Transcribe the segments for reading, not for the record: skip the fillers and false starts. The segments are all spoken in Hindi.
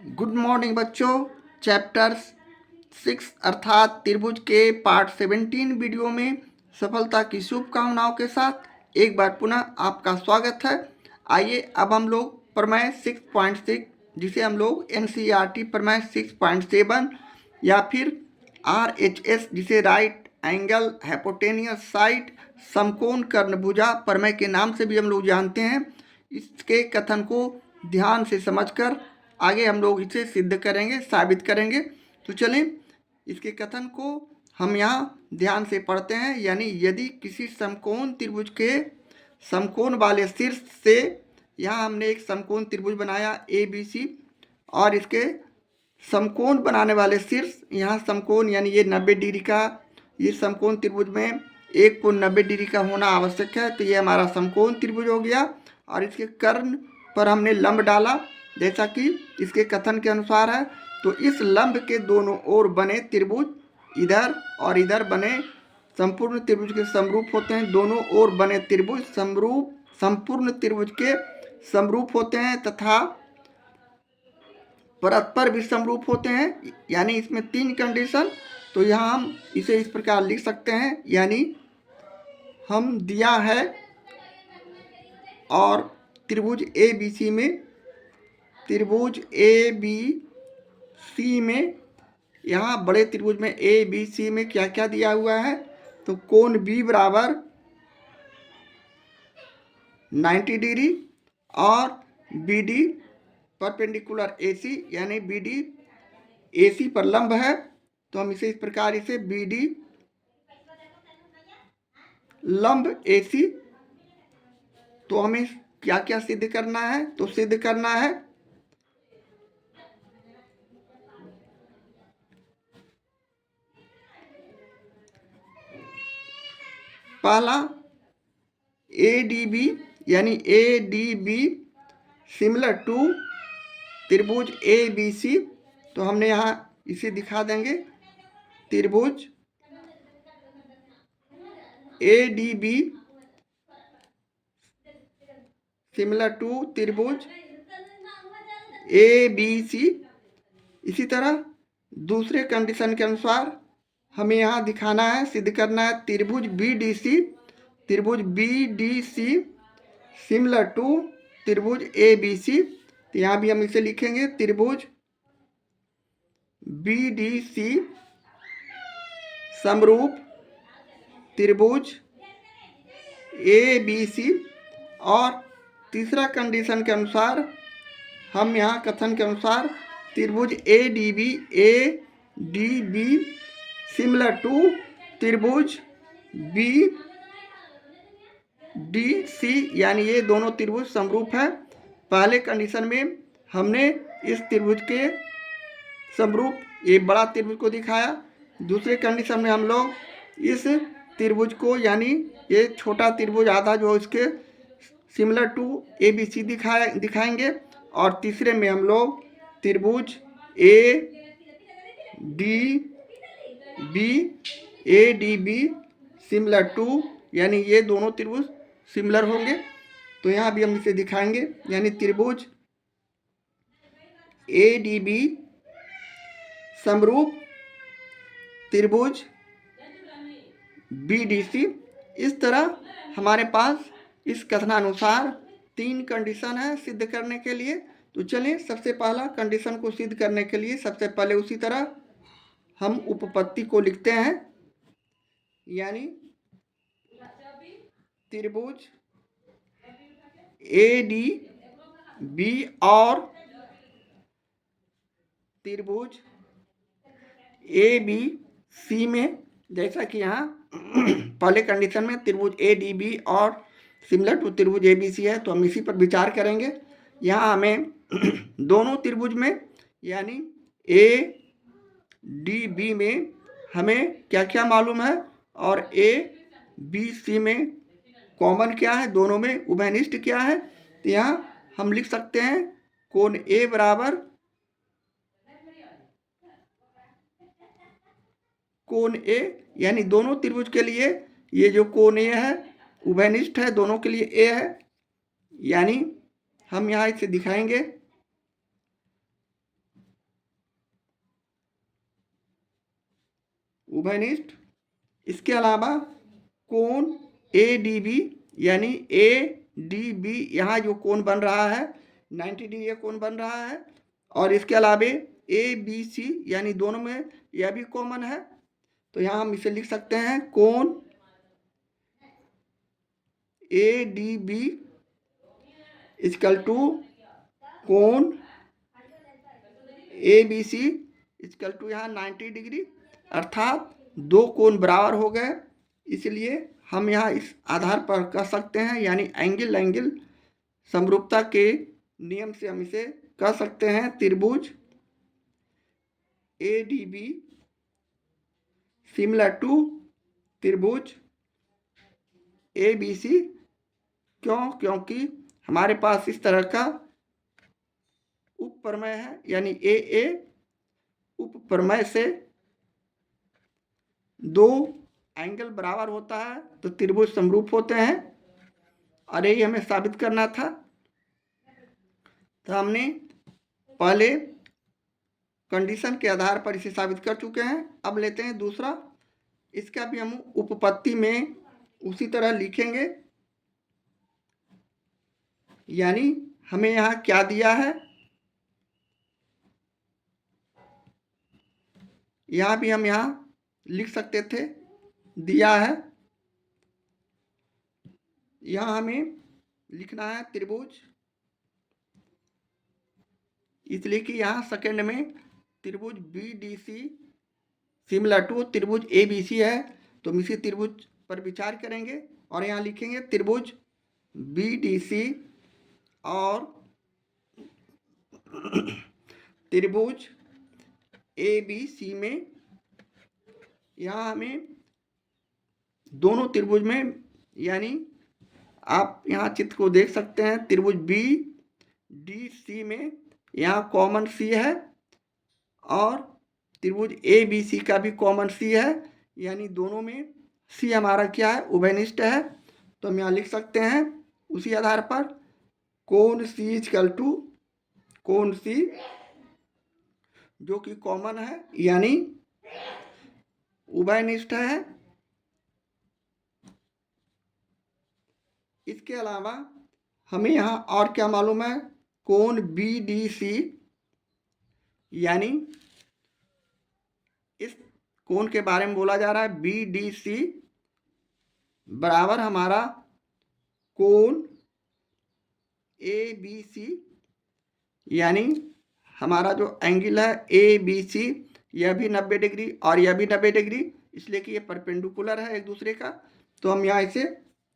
गुड मॉर्निंग बच्चों। चैप्टर 6 अर्थात त्रिभुज के पार्ट 17 वीडियो में सफलता की शुभकामनाओं के साथ एक बार पुनः आपका स्वागत है। आइए अब हम लोग प्रमेय 6.6 जिसे हम लोग NCERT प्रमेय 6.7 या फिर RHS जिसे राइट एंगल हाइपोटेनियस साइड समकोण कर्णभुजा प्रमेय के नाम से भी हम लोग जानते हैं, इसके कथन को ध्यान से समझकर आगे हम लोग इसे सिद्ध करेंगे, साबित करेंगे। तो चलिए इसके कथन को हम यहाँ ध्यान से पढ़ते हैं। यानी यदि किसी समकोण त्रिभुज के समकोण वाले शीर्ष से, यहाँ हमने एक समकोण त्रिभुज बनाया ABC और इसके समकोण बनाने वाले शीर्ष यहाँ समकोण यानी ये 90 डिग्री का, ये समकोण त्रिभुज में एक कोण 90 डिग्री का होना आवश्यक है। तो ये हमारा समकोण त्रिभुज हो गया और इसके कर्ण पर हमने लंब डाला जैसा कि इसके कथन के अनुसार है। तो इस लंब के दोनों ओर बने त्रिभुज इधर और इधर बने संपूर्ण त्रिभुज के समरूप होते हैं। दोनों ओर बने त्रिभुज संपूर्ण त्रिभुज के समरूप होते हैं तथा परस्पर भी समरूप होते हैं। यानी इसमें 3 कंडीशन। तो यहाँ हम इसे इस प्रकार लिख सकते हैं। यानी हम दिया है और त्रिभुज ABC में यहाँ बड़े त्रिभुज में ABC में क्या क्या दिया हुआ है। तो कोण B बराबर 90 डिग्री और BD परपेंडिकुलर AC यानी BD AC पर लंब है। तो हम इसे इस प्रकार इसे BD लंब AC। तो हमें क्या क्या सिद्ध करना है। तो सिद्ध करना है पहला ADB यानी ADB सिमिलर टू त्रिभुज ABC। तो हमने यहाँ इसे दिखा देंगे। त्रिभुज ADB सिमिलर टू त्रिभुज ABC। इसी तरह दूसरे कंडीशन के अनुसार हमें यहाँ दिखाना है, सिद्ध करना है त्रिभुज BDC सिमिलर टू त्रिभुज ABC। तो यहाँ भी हम इसे लिखेंगे त्रिभुज BDC समरूप त्रिभुज ABC। और तीसरा कंडीशन के अनुसार हम यहाँ कथन के अनुसार त्रिभुज ADB सिमिलर टू त्रिभुज BDC यानी ये दोनों त्रिभुज समरूप है। पहले कंडीशन में हमने इस त्रिभुज के समरूप ये बड़ा त्रिभुज को दिखाया। दूसरे कंडीशन में हम लोग इस त्रिभुज को यानी ये छोटा त्रिभुज आधा जो इसके सिमिलर टू ABC दिखाएंगे। और तीसरे में हम लोग त्रिभुज ADB सिमिलर टू यानी ये दोनों त्रिभुज सिमिलर होंगे। तो यहाँ भी हम इसे दिखाएंगे। यानी त्रिभुज ADB समरूप त्रिभुज BDC। इस तरह हमारे पास इस कथनानुसार 3 कंडीशन है सिद्ध करने के लिए। तो चलिए सबसे पहला कंडीशन को सिद्ध करने के लिए सबसे पहले उसी तरह हम उपपत्ति को लिखते हैं। यानी त्रिभुज ADB और त्रिभुज ABC में जैसा कि यहाँ पहले कंडीशन में त्रिभुज ADB और सिमिलर टू त्रिभुज ABC है। तो हम इसी पर विचार करेंगे। यहाँ हमें दोनों त्रिभुज में यानी ADB में हमें क्या क्या मालूम है और ABC में कॉमन क्या है, दोनों में उभयनिष्ठ क्या है। तो यहाँ हम लिख सकते हैं कोण A बराबर कोण A यानी दोनों त्रिभुज के लिए ये जो कोण A है उभयनिष्ठ है, दोनों के लिए A है। यानी हम यहाँ इसे दिखाएंगे उभयनिष्ठ। इसके अलावा कोण ए डी बी, यानी ए डी बी, यहाँ जो कोण बन रहा है 90 डिग्री का कोण बन रहा है। और इसके अलावा ए बी सी, यानी दोनों में यह भी कॉमन है, तो यहाँ हम इसे लिख सकते हैं कोण A D B equal to कोण A B C equal to यहाँ 90 डिग्री, अर्थात दो कोण बराबर हो गए। इसलिए हम यहाँ इस आधार पर कर सकते हैं, यानी एंगल समरूपता के नियम से हम इसे कह सकते हैं त्रिभुज A D B similar to त्रिभुज ए बी सी। क्यों? क्योंकि हमारे पास इस तरह का उपप्रमेय है, यानी ए उपप्रमेय से दो एंगल बराबर होता है तो त्रिभुज समरूप होते हैं, और यही हमें साबित करना था। तो हमने पहले कंडीशन के आधार पर इसे साबित कर चुके हैं। अब लेते हैं दूसरा। इसका भी हम उपपत्ति में उसी तरह लिखेंगे, यानी हमें यहाँ क्या दिया है, यहाँ भी हम यहाँ लिख सकते थे, दिया है। यहाँ हमें लिखना है त्रिभुज, इसलिए कि यहाँ सेकंड में त्रिभुज B D C similar to त्रिभुज ए बी सी है, तो हम इसी त्रिभुज पर विचार करेंगे और यहाँ लिखेंगे त्रिभुज बी डी सी और त्रिभुज ए बी सी में। यहाँ हमें दोनों त्रिभुज में, यानी आप यहाँ चित्र को देख सकते हैं, त्रिभुज बी डी सी में यहाँ कॉमन सी है और त्रिभुज ए बी सी का भी कॉमन सी है, यानी दोनों में सी हमारा क्या है, उभयनिष्ठ है। तो हम यहाँ लिख सकते हैं उसी आधार पर कोण सी इक्वल टू कोण सी, जो कि कॉमन है, यानी उभयनिष्ठ है। इसके अलावा हमें यहाँ और क्या मालूम है, कोण बी डी सी, यानी इस कोण के बारे में बोला जा रहा है बी डी सी बराबर हमारा कोण ए बी सी, यानी हमारा जो एंगल है ए बी सी, यह भी 90 डिग्री और यह भी 90 डिग्री, इसलिए कि ये परपेंडिकुलर है एक दूसरे का। तो हम यहाँ इसे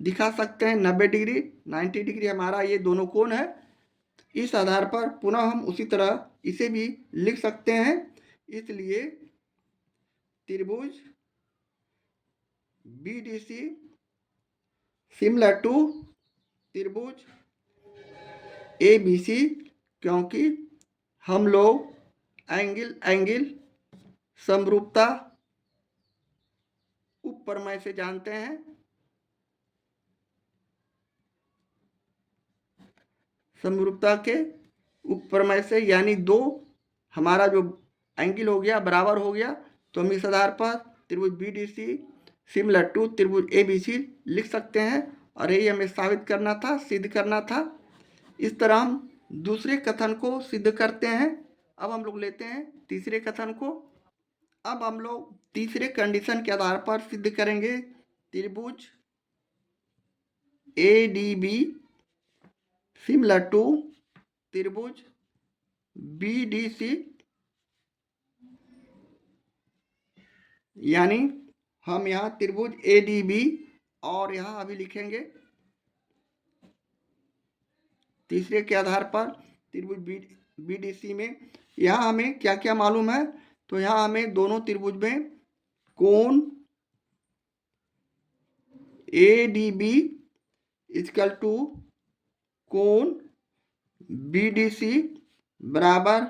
दिखा सकते हैं 90 डिग्री 90 डिग्री हमारा ये दोनों कोण है। इस आधार पर पुनः हम उसी तरह इसे भी लिख सकते हैं, इसलिए त्रिभुज B D C similar to त्रिभुज ए बी सी, क्योंकि हम लोग एंगल समरूपता उपप्रमेय से जानते हैं। समरूपता के उपप्रमेय से, यानी दो हमारा जो एंगल हो गया बराबर हो गया, तो हम इस आधार पर त्रिभुज B D C similar to त्रिभुज ए बी सी लिख सकते हैं, और यही हमें साबित करना था, सिद्ध करना था। इस तरह हम दूसरे कथन को सिद्ध करते हैं। अब हम लोग लेते हैं तीसरे कथन को। अब हम लोग तीसरे कंडीशन के आधार पर सिद्ध करेंगे त्रिभुज A D B similar to त्रिभुज बी डी सी, यानी हम यहाँ त्रिभुज ए डी बी और यहाँ अभी लिखेंगे तीसरे के आधार पर त्रिभुज बी डी सी में। यहाँ हमें क्या क्या मालूम है, तो यहाँ हमें दोनों त्रिभुज में कोण A D B equal to कोण बी डी सी बराबर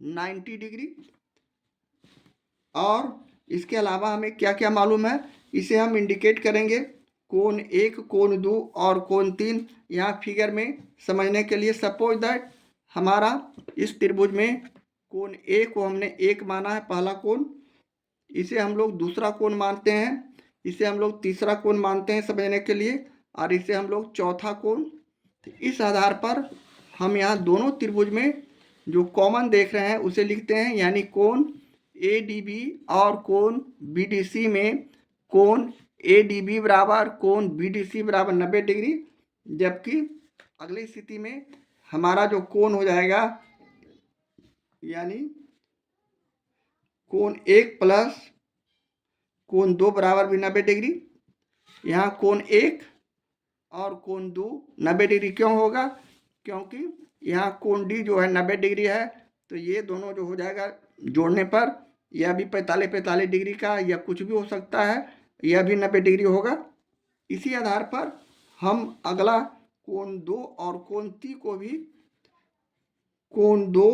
90 डिग्री, और इसके अलावा हमें क्या क्या मालूम है, इसे हम इंडिकेट करेंगे कोण 1, कोण 2 और कोण 3। यहाँ फिगर में समझने के लिए सपोज दैट हमारा इस त्रिभुज में कोण ए को हमने 1 माना है, पहला कोण, इसे हम लोग दूसरा कोण मानते हैं, इसे हम लोग तीसरा कोण मानते हैं समझने के लिए, और इसे हम लोग चौथा कोण। तो इस आधार पर हम यहाँ दोनों त्रिभुज में जो कॉमन देख रहे हैं उसे लिखते हैं, यानी कोण ADB और कोण BDC में कोण ADB बराबर कोण BDC बराबर 90 डिग्री, जबकि अगली स्थिति में हमारा जो कोण हो जाएगा यानी कोण 1 प्लस कोण 2 बराबर भी 90 डिग्री। यहाँ कोण 1 और कोण 2 90 डिग्री क्यों होगा? क्योंकि यहाँ कोण D जो है 90 डिग्री है, तो ये दोनों जो हो जाएगा जोड़ने पर यह भी 45 डिग्री का या कुछ भी हो सकता है, यह भी 90 डिग्री होगा। इसी आधार पर हम अगला कोण 2 और कोण 3 को भी कोण 2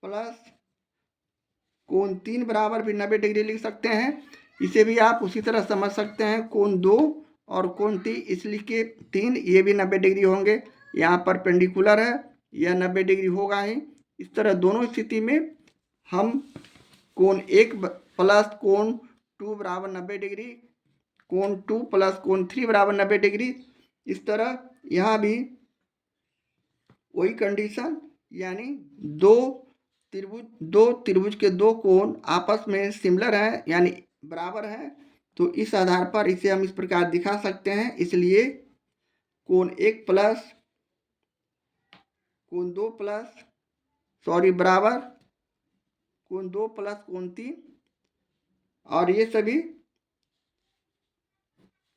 प्लस कोण 3 बराबर भी 90 डिग्री लिख सकते हैं। इसे भी आप उसी तरह समझ सकते हैं, कोण 2 और कोण 3 इसलिए के 3 ये भी 90 डिग्री होंगे, यहाँ परपेंडिकुलर है, यह 90 डिग्री होगा ही। इस तरह दोनों स्थिति में हम कोण 1 प्लस कोण 2 बराबर 90 डिग्री, कोण 2 प्लस कोण 3 बराबर 90 डिग्री, इस तरह यहाँ भी वही कंडीशन, यानी दो त्रिभुज के दो कोण आपस में सिमिलर हैं यानी बराबर हैं, तो इस आधार पर इसे हम इस प्रकार दिखा सकते हैं। इसलिए कोण 1 प्लस कोण 2 प्लस बराबर कोण 2 प्लस कोण 3, और ये सभी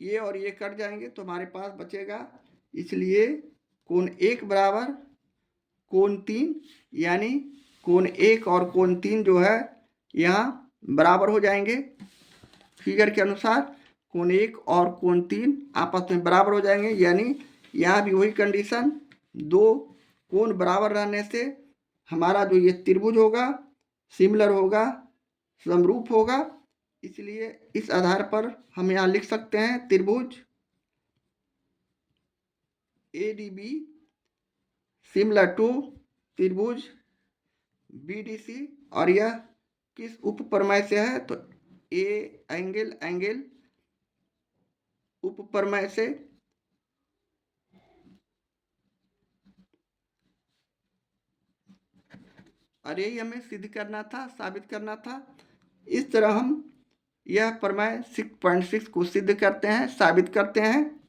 ये और ये कट जाएंगे तो हमारे पास बचेगा, इसलिए कोण 1 बराबर कोण 3, यानी कोण 1 और कोण 3 जो है यहाँ बराबर हो जाएंगे। फिगर के अनुसार कोण 1 और कोण 3 आपस में बराबर हो जाएंगे, यानी यहाँ भी वही कंडीशन, दो कोण बराबर रहने से हमारा जो ये त्रिभुज होगा सिमिलर होगा, समरूप होगा। इसलिए इस आधार पर हम यहाँ लिख सकते हैं त्रिभुज ADB सिमिलर टू त्रिभुज BDC, और यह किस उप प्रमेय से है? तो एंगल उप प्रमेय से। और यही हमें सिद्ध करना था, साबित करना था। इस तरह हम यह प्रमेय 6.6 को सिद्ध करते हैं, साबित करते हैं।